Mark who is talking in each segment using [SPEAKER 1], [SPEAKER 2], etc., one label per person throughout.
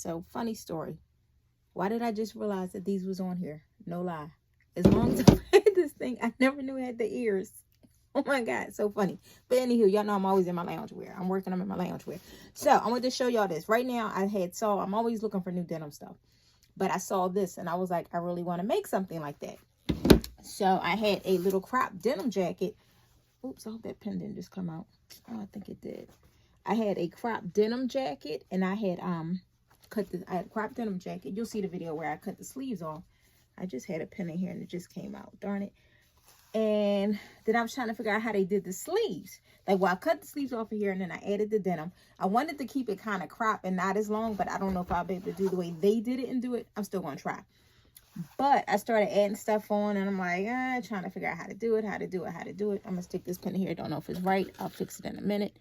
[SPEAKER 1] So funny story. Why did I just realize that these was on here? No lie. As long as I had this thing, I never knew it had the ears. Oh my God, so funny. But anywho, y'all know I'm always in my loungewear. I'm working on in my loungewear. So I want to show y'all this. Right now, I'm always looking for new denim stuff. But I saw this and I was like, I really want to make something like that. So I had a little crop denim jacket. Oops, I hope that pen didn't just come out. Oh, I think it did. I had a crop denim jacket and I had I had a crop denim jacket. You'll see the video where I cut the sleeves off. I just had a pin in here and it just came out. Darn it. And then I was trying to figure out how they did the sleeves. Like, well, I cut the sleeves off of here and then I added the denim. I wanted to keep it kind of crop and not as long, but I don't know if I'll be able to do the way they did it and do it. I'm still going to try. But I started adding stuff on and I'm like, trying to figure out how to do it. I'm going to stick this pin here. Don't know if it's right. I'll fix it in a minute.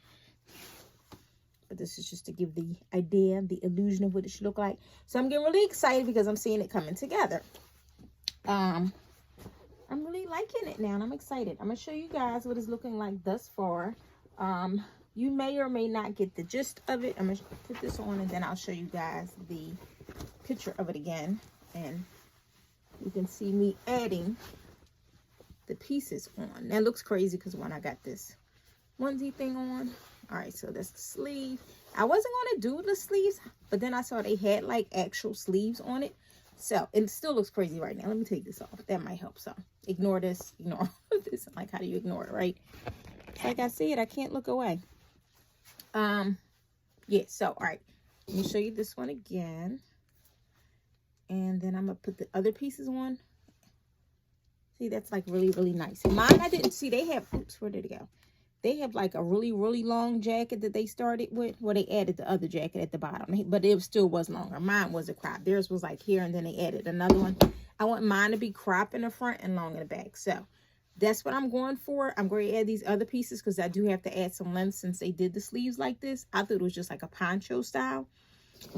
[SPEAKER 1] But this is just to give the idea, the illusion of what it should look like. So I'm getting really excited because I'm seeing it coming together. I'm really liking it now and I'm excited. I'm going to show you guys what it's looking like thus far. You may or may not get the gist of it. I'm going to put this on and then I'll show you guys the picture of it again. And you can see me adding the pieces on. That looks crazy because when I got this onesie thing on. All right, so that's the sleeve. I wasn't going to do the sleeves, but then I saw they had like actual sleeves on it. So it still looks crazy right now. Let me take this off. That might help. So ignore this. Ignore this. Like, how do you ignore it, right? Like I said, I can't look away. Yeah. So, all right. Let me show you this one again. And then I'm going to put the other pieces on. See, that's like really, really nice. Mine, I didn't see. They have, oops, where did it go? They have like a really, really long jacket that they started with. Well, they added the other jacket at the bottom, but it still was longer. Mine was a crop. Theirs was like here, and then they added another one. I want mine to be crop in the front and long in the back. So that's what I'm going for. I'm going to add these other pieces because I do have to add some length since they did the sleeves like this. I thought it was just like a poncho style,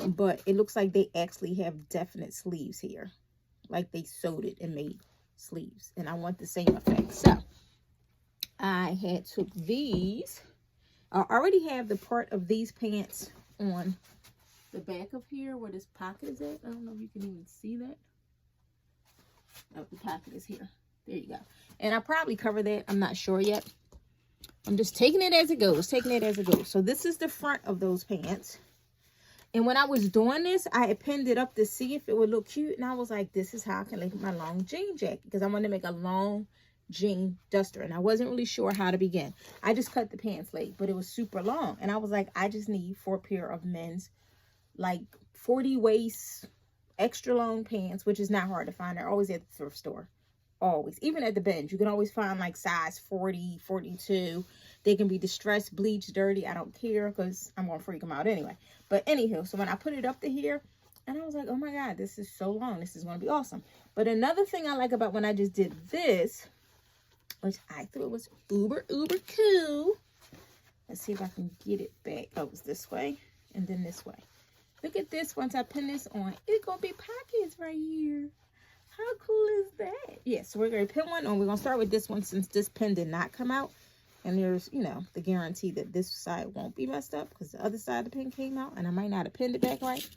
[SPEAKER 1] but it looks like they actually have definite sleeves here. Like they sewed it and made sleeves, and I want the same effect. So I had took these. I already have the part of these pants on the back of here where this pocket is at. I don't know if you can even see that. Oh, the pocket is here. There you go. And I probably cover that. I'm not sure yet. I'm just taking it as it goes. So this is the front of those pants. And when I was doing this, I had pinned it up to see if it would look cute. And I was like, this is how I can make my long jean jacket. Because I wanted to make a long jean duster. And I wasn't really sure how to begin. I just cut the pants late, but it was super long. And I was like, I just need 4 pair of men's, like 40 waist, extra long pants, which is not hard to find. They're always at the thrift store. Always. Even at the bench, you can always find like size 40, 42. They can be distressed, bleached, dirty. I don't care because I'm going to freak them out anyway. But anywho, so when I put it up to here, and I was like, oh my God, this is so long. This is going to be awesome. But another thing I like about when I just did this, which I thought was uber cool. Let's see if I can get it back. Oh, it was this way and then this way. Look at this. Once I pin this on, it's going to be pockets right here. How cool is that? Yes, so we're going to pin one on. We're going to start with this one since this pin did not come out. And there's, you know, the guarantee that this side won't be messed up because the other side of the pin came out. And I might not have pinned it back right.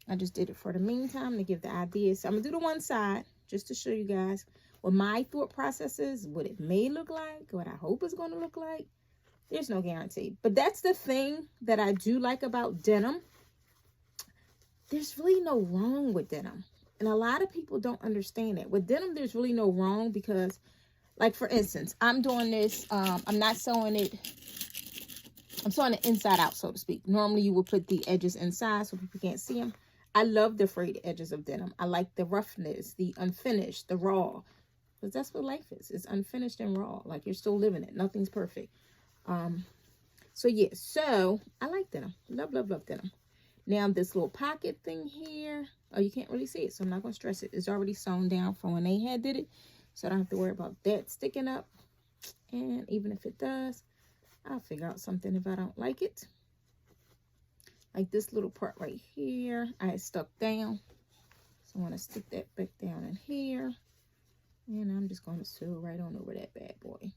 [SPEAKER 1] I just did it for the meantime to give the idea. So I'm going to do the one side just to show you guys what my thought process is, what it may look like, what I hope it's going to look like. There's no guarantee. But that's the thing that I do like about denim. There's really no wrong with denim. And a lot of people don't understand that. With denim, there's really no wrong because, like, for instance, I'm doing this. I'm not sewing it. I'm sewing it inside out, so to speak. Normally, you would put the edges inside so people can't see them. I love the frayed edges of denim. I like the roughness, the unfinished, the raw. Because that's what life is. It's unfinished and raw. Like, you're still living it. Nothing's perfect. So, yeah. So, I like denim. Love, love, love denim. Now, this little pocket thing here. Oh, you can't really see it, so I'm not going to stress it. It's already sewn down from when they did it. So, I don't have to worry about that sticking up. And even if it does, I'll figure out something if I don't like it. Like this little part right here, I had stuck down. So, I want to stick that back down in here. And I'm just going to sew right on over that bad boy.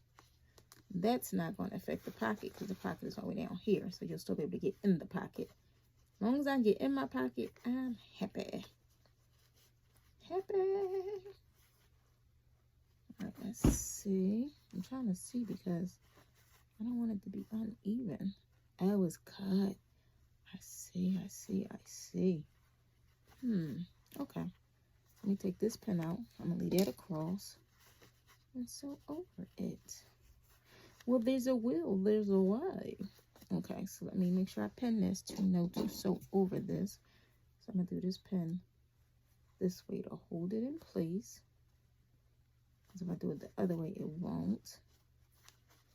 [SPEAKER 1] That's not going to affect the pocket because the pocket is all the way down here. So, you'll still be able to get in the pocket long as I get in my pocket, I'm happy. Happy. All right, let's see. I'm trying to see because I don't want it to be uneven. Oh, it's cut. I see. Okay. Let me take this pin out. I'm going to leave that across. And sew over it. Well, there's a will, there's a way. Okay, so let me make sure I pin this to know to sew over this. So I'm going to do this pin this way to hold it in place. Because if I do it the other way, it won't.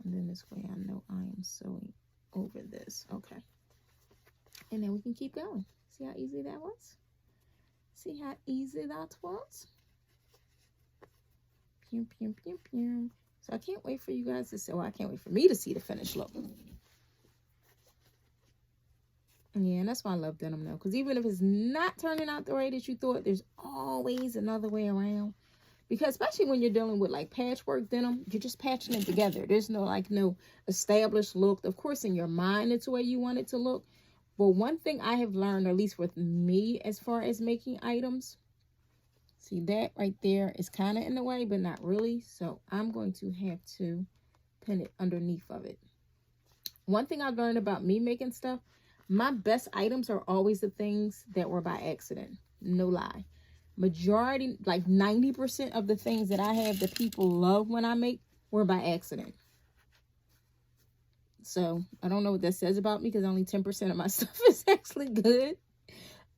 [SPEAKER 1] And then this way I know I am sewing over this. Okay. And then we can keep going. See how easy that was? See how easy that was? Pew, pew, pew, pew. So I can't wait for you guys to see. Well, I can't wait for me to see the finished look. Yeah, and that's why I love denim though. Because even if it's not turning out the way that you thought, there's always another way around. Because especially when you're dealing with like patchwork denim, you're just patching it together. There's no established look. Of course, in your mind, it's the way you want it to look. But one thing I have learned, at least with me, as far as making items, see that right there is kind of in the way, but not really. So I'm going to have to pin it underneath of it. One thing I've learned about me making stuff, my best items are always the things that were by accident. No lie. Majority, like 90% of the things that I have that people love when I make were by accident. So I don't know what that says about me because only 10% of my stuff is actually good.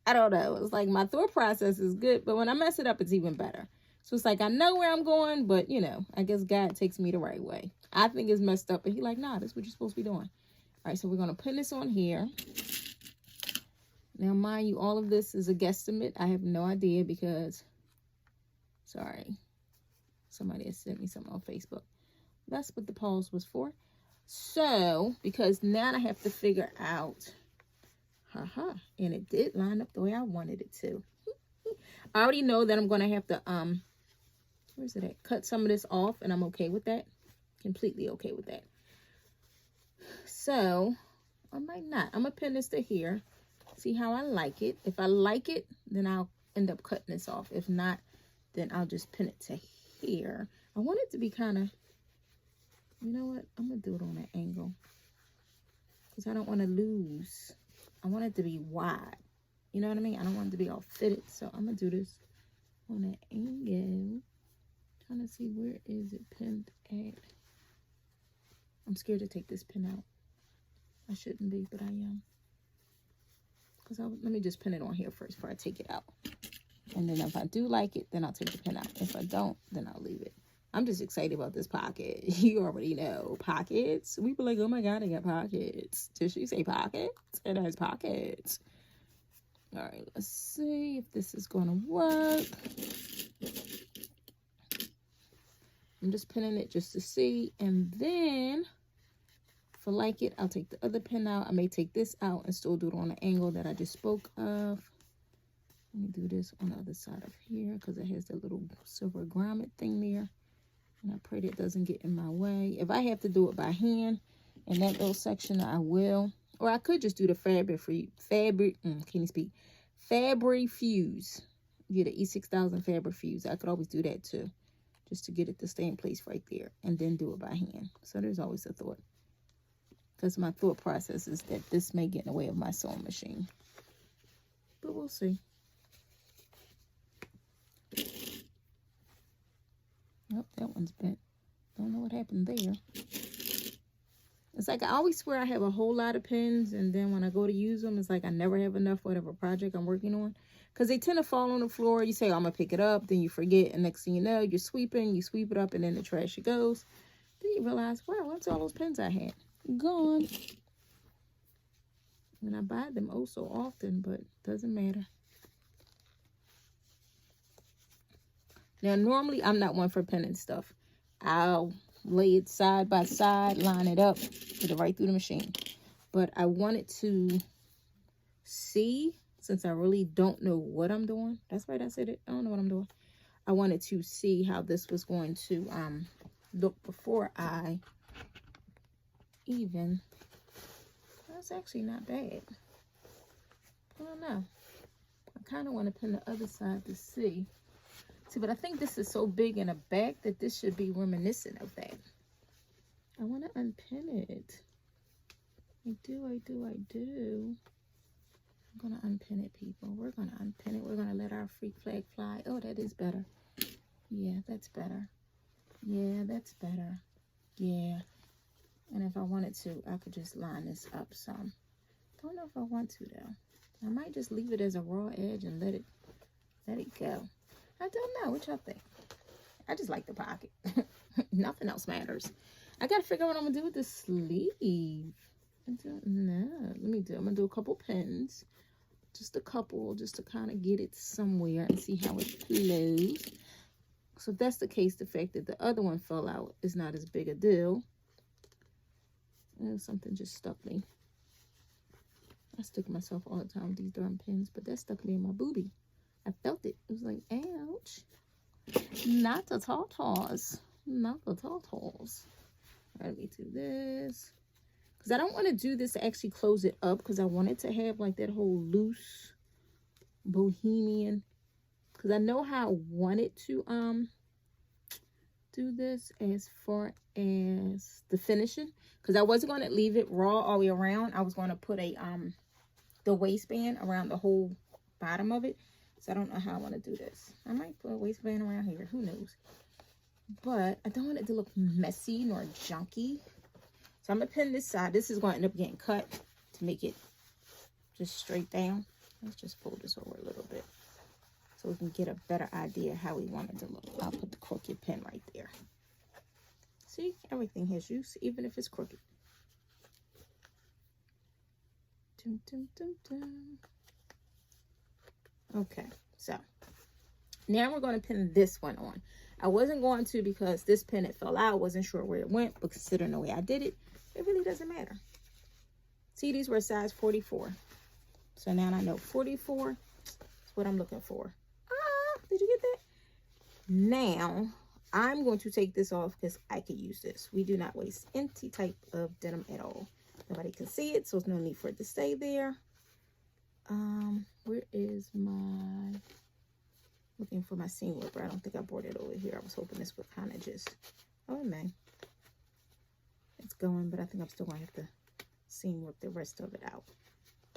[SPEAKER 1] I don't know. It's like my thought process is good, but when I mess it up, it's even better. So it's like I know where I'm going, but you know, I guess God takes me the right way. I think it's messed up, but He like, nah, this is what you're supposed to be doing. All right, so we're going to pin this on here. Now, mind you, all of this is a guesstimate. I have no idea because, sorry, somebody has sent me something on Facebook. That's what the pause was for. So, because now I have to figure out, and it did line up the way I wanted it to. I already know that I'm going to have to, where's it at? Cut some of this off, and I'm okay with that. Completely okay with that. So, I might not. I'm going to pin this to here. See how I like it. If I like it, then I'll end up cutting this off. If not, then I'll just pin it to here. I want it to be kind of, you know what? I'm going to do it on an angle. Because I don't want to lose. I want it to be wide. You know what I mean? I don't want it to be all fitted. So I'm going to do this on an angle. Trying to see where is it pinned at. I'm scared to take this pin out. I shouldn't be, but I am. Let me just pin it on here first before I take it out. And then if I do like it, then I'll take the pin out. If I don't, then I'll leave it. I'm just excited about this pocket. You already know. Pockets. We be like, oh my God, I got pockets. Did she say pockets? It has pockets. All right, let's see if this is going to work. I'm just pinning it just to see. And then, if I like it, I'll take the other pin out. I may take this out and still do it on the angle that I just spoke of. Let me do this on the other side of here because it has that little silver grommet thing there. And I pray that doesn't get in my way. If I have to do it by hand in that little section, I will. Or I could just do the Fabri-Fuse. Yeah, the E6000 Fabri-Fuse. I could always do that too. Just to get it to stay in place right there. And then do it by hand. So there's always a thought. Because my thought process is that this may get in the way of my sewing machine. But we'll see. Oh, that one's bent. Don't know what happened there. It's like I always swear I have a whole lot of pins, and then when I go to use them, it's like I never have enough for whatever project I'm working on. Because they tend to fall on the floor. You say, oh, I'm going to pick it up. Then you forget. And next thing you know, you're sweeping. You sweep it up, and then the trash it goes. Then you realize, wow, what's all those pins I had? Gone. And I buy them oh so often, but doesn't matter. Now, normally, I'm not one for pinning stuff. I'll lay it side by side, line it up, put it right through the machine. But I wanted to see, since I really don't know what I'm doing. That's right, I said it. I don't know what I'm doing. I wanted to see how this was going to look before I even. That's actually not bad. I don't know. I kind of want to pin the other side to see. See, but I think this is so big in the back that this should be reminiscent of that. I want to unpin it. I do. I'm going to unpin it, people. We're going to unpin it. We're going to let our freak flag fly. Oh, that is better. Yeah, that's better. Yeah, that's better. Yeah. And if I wanted to, I could just line this up some. Don't know if I want to, though. I might just leave it as a raw edge and let it go. I don't know. What y'all think? I just like the pocket. Nothing else matters. I got to figure out what I'm going to do with the sleeve. I don't know. Let me do. I'm going to do a couple pins. Just a couple, just to kind of get it somewhere and see how it flows. So if that's the case, the fact that the other one fell out is not as big a deal. Something just stuck me. I stick myself all the time with these darn pins, but that stuck me in my boobie. I felt it. It was like, ouch. Not the tatas. Not the tatas. All right, let me do this. Because I don't want to do this to actually close it up, because I want it to have like that whole loose bohemian. Because I know how I wanted to do this as far as the finishing. Because I wasn't going to leave it raw all the way around. I was going to put a the waistband around the whole bottom of it. So I don't know how I want to do this. I might put a waistband around here. Who knows? But I don't want it to look messy nor junky. So I'm going to pin this side. This is going to end up getting cut to make it just straight down. Let's just pull this over a little bit so we can get a better idea how we want it to look. I'll put the crooked pin right there. See, everything has use, even if it's crooked. Dun, dun, dun, dun. Okay, so now we're going to pin this one on. I wasn't going to because this pin, it fell out. Wasn't sure where it went, but considering the way I did it, it really doesn't matter. See, these were size 44. So now I know 44 is what I'm looking for. Ah, did you get that? Now, I'm going to take this off because I could use this. We do not waste any type of denim at all. Nobody can see it, so there's no need for it to stay there. Where is my... Looking for my seam ripper. I don't think I brought it over here. I was hoping this would kind of just... Oh, man. It's going, but I think I'm still going to have to seam rip the rest of it out.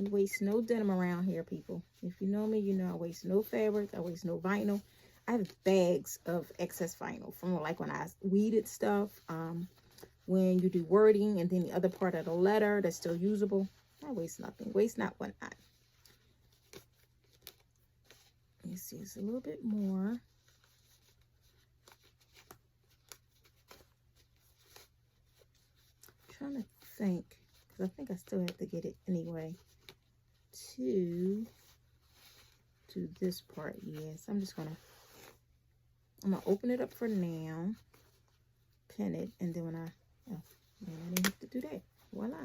[SPEAKER 1] We waste no denim around here, people. If you know me, you know I waste no fabric. I waste no vinyl. I have bags of excess vinyl from like when I weeded stuff. When you do wording and then the other part of the letter that's still usable. I waste nothing. Waste not, one not. Let me see, it's a little bit more. I'm trying to think, because I think I still have to get it anyway to this part. Yes, I'm gonna open it up for now, pin it, and then when I didn't have to do that. Voila.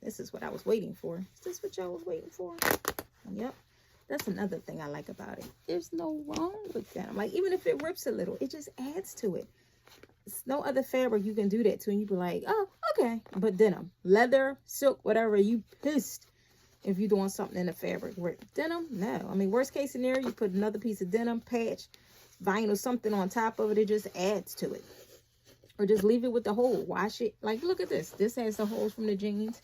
[SPEAKER 1] This is what I was waiting for. Is this what y'all was waiting for? Yep. That's another thing I like about it. There's no wrong with denim. Like, even if it rips a little, it just adds to it. There's no other fabric you can do that to, and you be like, oh, okay. But denim, leather, silk, whatever, you pissed if you're doing something in the fabric. Denim, no. I mean, worst case scenario, you put another piece of denim, patch, vinyl, something on top of it. It just adds to it. Or just leave it with the hole. Wash it. Like, look at this. This has the holes from the jeans.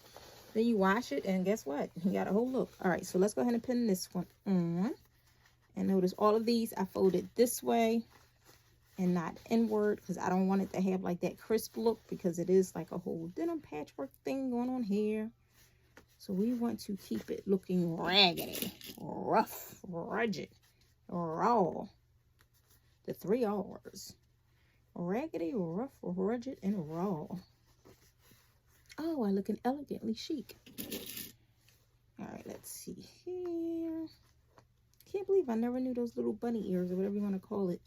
[SPEAKER 1] Then you wash it, and guess what? You got a whole look. All right, so let's go ahead and pin this one on. And notice all of these, I folded this way and not inward, because I don't want it to have like that crisp look, because it is like a whole denim patchwork thing going on here. So we want to keep it looking raggedy, rough, rugged, raw. The 3 R's. Raggedy, rough, rugged, and raw. Oh, I'm looking elegantly chic. All right, let's see here. Can't believe I never knew those little bunny ears or whatever you want to call it.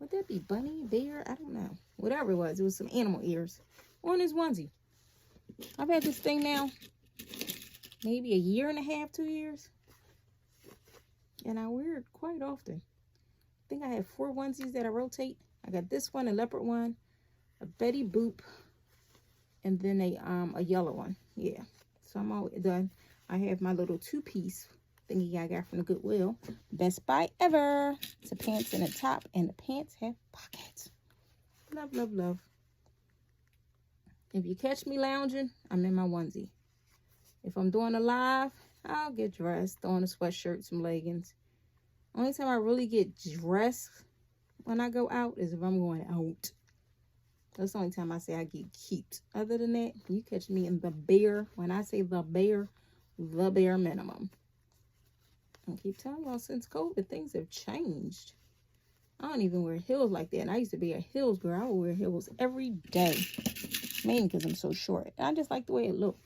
[SPEAKER 1] Would that be bunny, bear? I don't know. Whatever it was some animal ears on his onesie. I've had this thing now maybe 1.5 years, 2 years. And I wear it quite often. I think I have 4 onesies that I rotate. I got this one, a leopard one, a Betty Boop, and then a yellow one. Yeah, so I'm all done. I have my little 2-piece thingy I got from the Goodwill. Best buy ever. It's a pants and a top, and the pants have pockets. Love, love, love. If you catch me lounging, I'm in my onesie. If I'm doing a live, I'll get dressed, throw on a sweatshirt, some leggings. Only time I really get dressed when I go out is if I'm going out. That's the only time I say I get cute. Other than that, you catch me in the bare, when I say the bare minimum. I keep telling y'all, since COVID, things have changed. I don't even wear heels like that. And I used to be a heels girl. I would wear heels every day. Mainly because I'm so short. I just like the way it looked.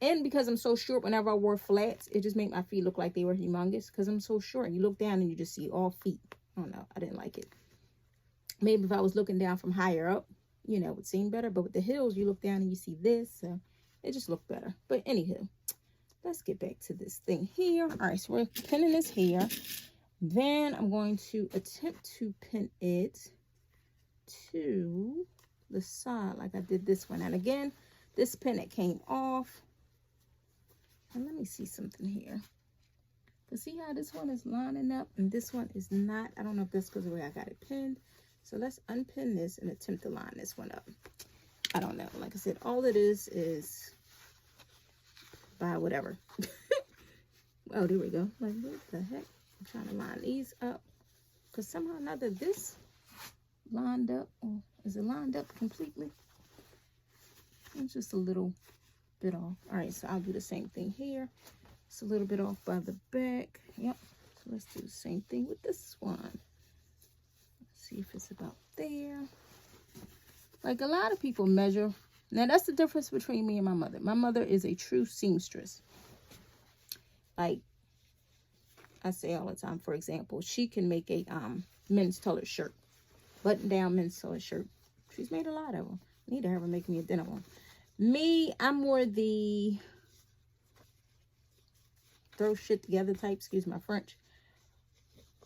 [SPEAKER 1] And because I'm so short, whenever I wore flats, it just made my feet look like they were humongous. Because I'm so short. And you look down and you just see all feet. I don't know. I didn't like it. Maybe if I was looking down from higher up, you know, it would seem better. But with the heels, you look down and you see this. So it just looked better. But anywho, let's get back to this thing here. All right, so we're pinning this here. Then I'm going to attempt to pin it to the side like I did this one. And again, this pin, it came off. And let me see something here. But see how this one is lining up and this one is not. I don't know if that's because of the way I got it pinned. So let's unpin this and attempt to line this one up. I don't know. Like I said, all it is by whatever. Oh, there we go. Like, what the heck? I'm trying to line these up. Because somehow or another, this lined up. Or is it lined up completely? It's just a little bit off. All right, so I'll do the same thing here. It's a little bit off by the back. Yep. So let's do the same thing with this one. Let's see if it's about there. Like a lot of people measure. Now, that's the difference between me and my mother. My mother is a true seamstress. Like I say all the time, for example, she can make a men's colored shirt. Button down men's colored shirt. She's made a lot of them. I need to have her make me a denim one. Me, I'm more the throw shit together type, excuse my French.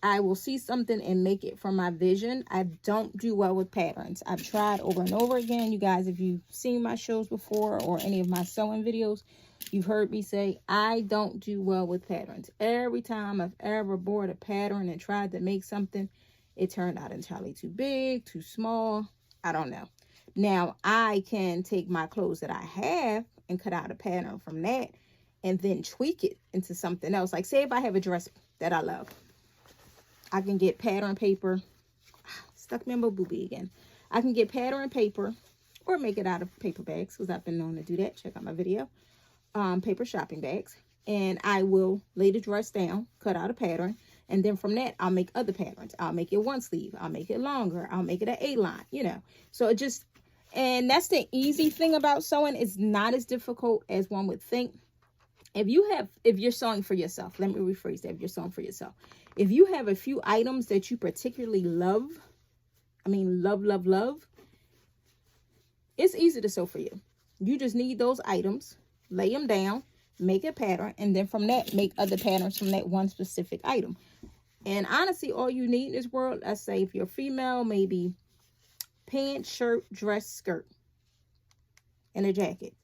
[SPEAKER 1] I will see something and make it from my vision. I don't do well with patterns. I've tried over and over again. You guys, if you've seen my shows before or any of my sewing videos, you've heard me say I don't do well with patterns. Every time I've ever bought a pattern and tried to make something, it turned out entirely too big, too small. I don't know. Now, I can take my clothes that I have and cut out a pattern from that and then tweak it into something else. Like, say if I have a dress that I love, I can get pattern paper. Stuck me in my boobie again. I can get pattern paper or make it out of paper bags because I've been known to do that. Check out my video. Paper shopping bags. And I will lay the dress down, cut out a pattern. And then from that, I'll make other patterns. I'll make it one sleeve. I'll make it longer. I'll make it an A-line, you know. So it just, and that's the easy thing about sewing. It's not as difficult as one would think. If you're sewing for yourself, let me rephrase that. If you're sewing for yourself, if you have a few items that you particularly love, I mean, love, it's easy to sew for you. You just need those items, lay them down, make a pattern, and then from that, make other patterns from that one specific item. And honestly, all you need in this world, I say, if you're female, maybe pants, shirt, dress, skirt, and a jacket.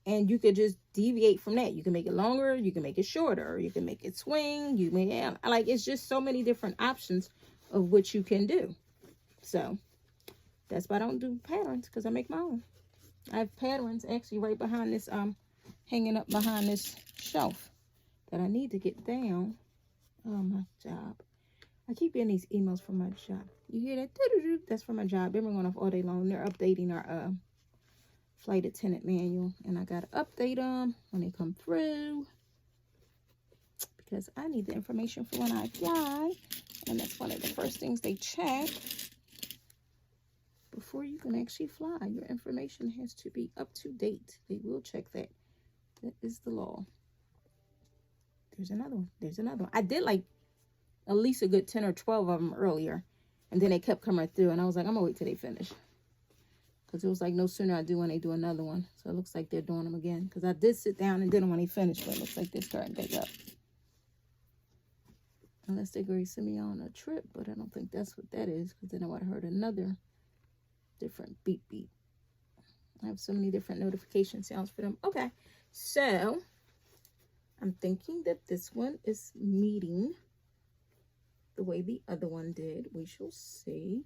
[SPEAKER 1] And you could just deviate from that. You can make it longer, you can make it shorter, you can make it swing, you may, like, it's just so many different options of what you can do. So that's why I don't do patterns, because I make my own. I have patterns actually right behind this, hanging up behind this shelf that I need to get down. Oh, my job. I keep getting these emails from my job. You hear that? That's from my job. They've been going off all day long. They're updating our flight attendant manual, and I gotta update them when they come through because I need the information for when I fly, and that's one of the first things they check before you can actually fly. Your information has to be up to date. They will check that. That is the law. There's another one. There's another one. I did like at least a good 10 or 12 of them earlier, and then they kept coming through, and I was like, I'm gonna wait till they finish. Because it was like no sooner I do when they do another one. So it looks like they're doing them again. Because I did sit down and did them when they finished. But it looks like they're starting back up. Unless they're going to send me on a trip. But I don't think that's what that is. Because then I would have heard another different beep beep. I have so many different notification sounds for them. Okay. So I'm thinking that this one is meeting the way the other one did. We shall see.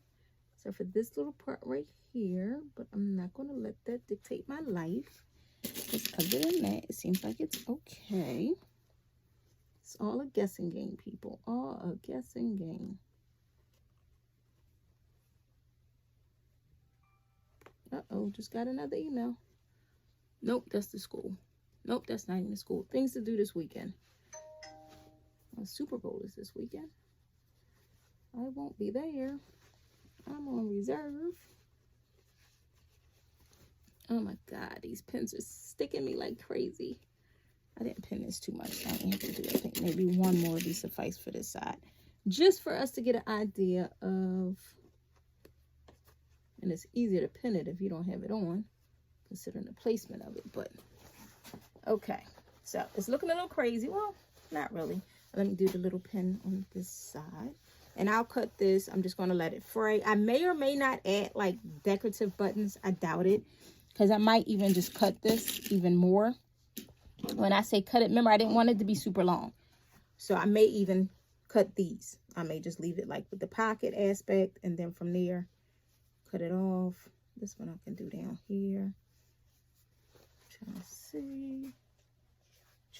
[SPEAKER 1] So for this little part right here, but I'm not going to let that dictate my life. Because other than that, it seems like it's okay. It's all a guessing game, people. All a guessing game. Uh-oh, just got another email. Nope, that's the school. Nope, that's not even the school. Things to do this weekend. Well, Super Bowl is this weekend. I won't be there. I'm on reserve. Oh my God, these pins are sticking me like crazy. I didn't pin this too much. I didn't have to do it. I think maybe one more would be suffice for this side. Just for us to get an idea of, and it's easier to pin it if you don't have it on, considering the placement of it, but okay. So it's looking a little crazy. Well, not really. Let me do the little pin on this side. And I'll cut this. I'm just going to let it fray. I may or may not add like decorative buttons. I doubt it. Because I might even just cut this even more. When I say cut it, remember I didn't want it to be super long. So I may even cut these. I may just leave it like with the pocket aspect. And then from there, cut it off. This one I can do down here. Trying to see.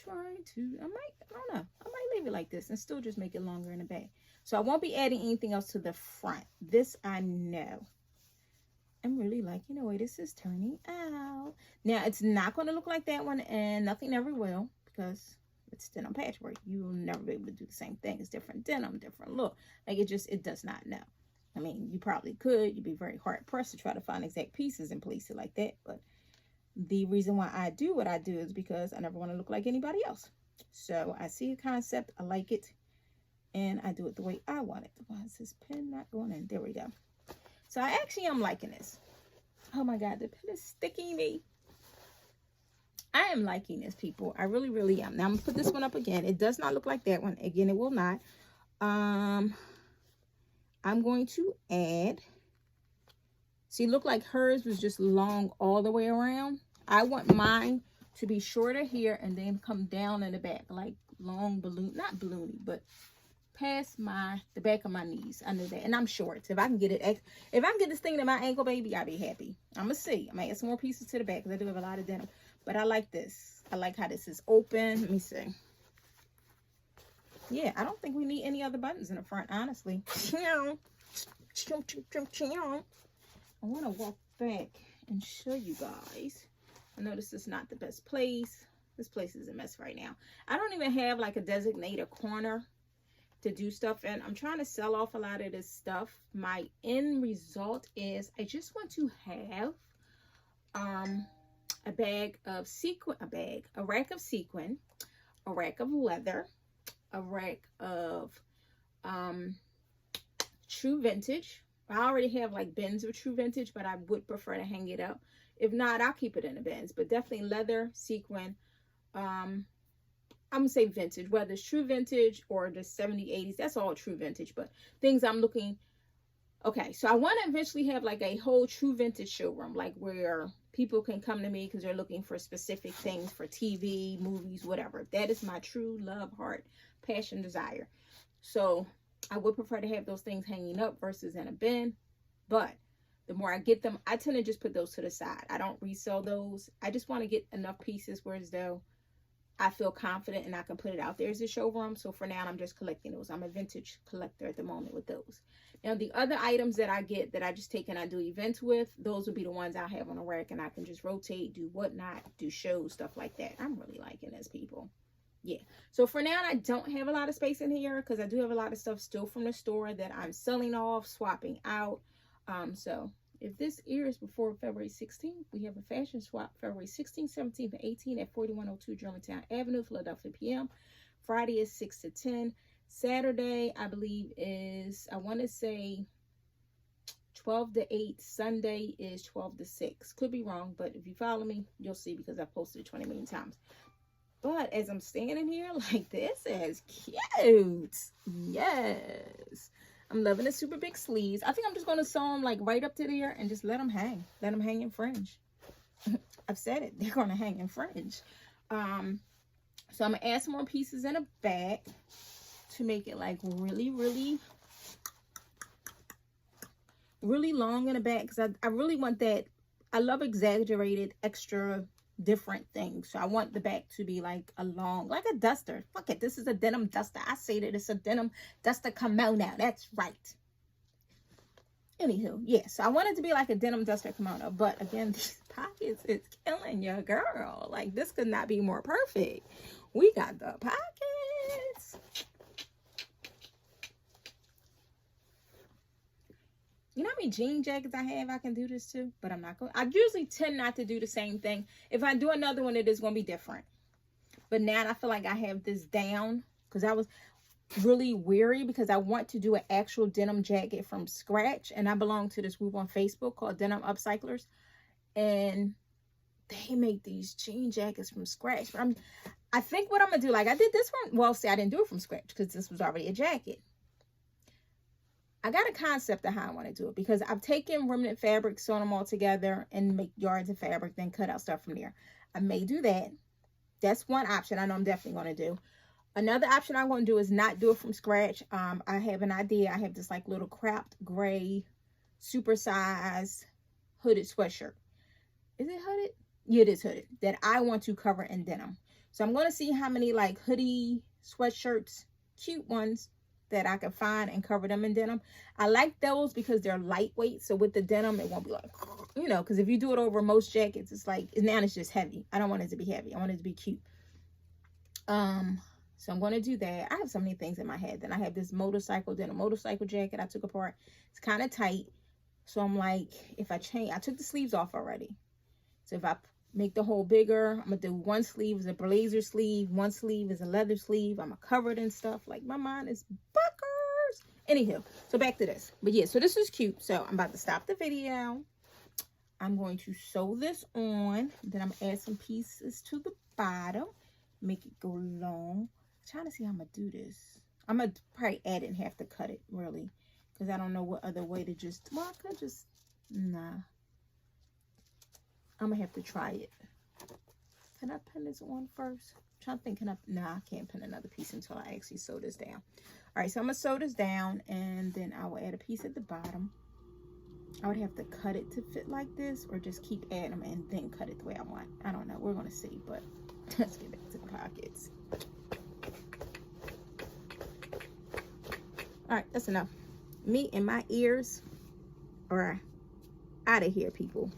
[SPEAKER 1] I don't know. I might leave it like this and still just make it longer in the back. So I won't be adding anything else to the front. This I know. I'm really liking the way this is turning out. Now, it's not going to look like that one, and nothing ever will, because it's denim patchwork. You will never be able to do the same thing. It's different denim, different look. Like, it does not know. I mean, you probably could. You'd be very hard-pressed to try to find exact pieces and place it like that, but the reason why I do what I do is because I never want to look like anybody else. So I see a concept, I like it, and I do it the way I want it. Why is this pen not going in? There we go. So I actually am liking this. Oh my God, the pen is sticking me. I am liking this, people. I really, really am. Now I'm gonna put this one up again. It does not look like that one. Again, it will not. I'm going to add. See, look like hers was just long all the way around. I want mine to be shorter here and then come down in the back, like long balloon, not balloony, but past the back of my knees. I know that, and I'm short. So if I can get it, if I can get this thing to my ankle, baby, I'll be happy. I'm gonna see. I might add some more pieces to the back because I do have a lot of denim, but I like this. I like how this is open. Let me see. Yeah, I don't think we need any other buttons in the front, honestly. I want to walk back and show you guys. I know this is not the best place. This place is a mess right now. I don't even have like a designated corner to do stuff in. I'm trying to sell off a lot of this stuff. My end result is I just want to have a bag of sequin, a rack of sequin, a rack of leather, a rack of true vintage. I already have like bins of true vintage, but I would prefer to hang it up. If not, I'll keep it in the bins, but definitely leather, sequin. I'm gonna say vintage, whether it's true vintage or the 70s, 80s, that's all true vintage, but things I'm looking. Okay, so I want to eventually have like a whole true vintage showroom, like where people can come to me because they're looking for specific things for TV, movies, whatever. That is my true love, heart, passion, desire. So I would prefer to have those things hanging up versus in a bin, but the more I get them, I tend to just put those to the side. I don't resell those. I just want to get enough pieces where as though I feel confident and I can put it out there as a showroom. So for now, I'm just collecting those. I'm a vintage collector at the moment with those. Now, the other items that I get that I just take and I do events with, those would be the ones I have on a rack and I can just rotate, do whatnot, do shows, stuff like that. I'm really liking this, people. Yeah. So for now, I don't have a lot of space in here because I do have a lot of stuff still from the store that I'm selling off, swapping out. So if this airs before February 16th, we have a fashion swap February 16th, 17th, and 18th at 4102 Germantown Avenue, Philadelphia, PM. Friday is 6 to 10. Saturday, I believe, is, I want to say 12 to 8. Sunday is 12 to 6. Could be wrong, but if you follow me, you'll see because I've posted it 20 million times. But as I'm standing here like this is cute. Yes. I'm loving the super big sleeves. I think I'm just going to sew them like right up to there and just let them hang. Let them hang in fringe. I've said it. They're going to hang in fringe. So I'm gonna add some more pieces in the back to make it like really long in the back, because I really want that. I love exaggerated extra different things. So I want the back to be like a long, like a duster. Fuck it, this is a denim duster. I say that it's a denim duster kimono. That's right. Anywho, yeah, so I want it to be like a denim duster kimono, but again, these pockets is killing your girl. Like, this could not be more perfect. We got the pockets. You know how many jean jackets I have I can do this too? But I'm not going. I usually tend not to do the same thing. If I do another one, it is going to be different. But now I feel like I have this down, because I was really weary, because I want to do an actual denim jacket from scratch. And I belong to this group on Facebook called Denim Upcyclers. And they make these jean jackets from scratch. But I think what I'm going to do, like I did this one. Well, see, I didn't do it from scratch because this was already a jacket. I got a concept of how I want to do it, because I've taken remnant fabric, sewn them all together, and make yards of fabric, then cut out stuff from there. I may do that. That's one option I know I'm definitely going to do. Another option I'm going to do is not do it from scratch. I have an idea. I have this like little cropped gray, super size hooded sweatshirt. Is it hooded? Yeah, it is hooded. That I want to cover in denim. So I'm going to see how many like hoodie sweatshirts, cute ones, that I can find and cover them in denim. I like those because they're lightweight. So with the denim, it won't be like, you know, because if you do it over most jackets, it's like, now it's just heavy. I don't want it to be heavy. I want it to be cute. So I'm going to do that. I have so many things in my head. Then I have this motorcycle jacket I took apart. It's kind of tight. So I'm like, if I change, I took the sleeves off already. So if I make the hole bigger, I'm going to do one sleeve is a blazer sleeve. One sleeve is a leather sleeve. I'm going to cover it and stuff. Like, my mind is buckers. Anywho, so back to this. But yeah, so this is cute. So I'm about to stop the video. I'm going to sew this on. Then I'm going to add some pieces to the bottom. Make it go long. I'm trying to see how I'm going to do this. I'm going to probably add it and have to cut it, really. Because I don't know what other way to just... Well, I could just... Nah. I'm going to have to try it. Can I pin this on first? I'm trying to think. Can I... Nah, I can't pin another piece until I actually sew this down. All right, so I'm going to sew this down. And then I will add a piece at the bottom. I would have to cut it to fit like this. Or just keep adding them and then cut it the way I want. I don't know. We're going to see. But let's get back to the pockets. All right, that's enough. Me and my ears are out of here, people.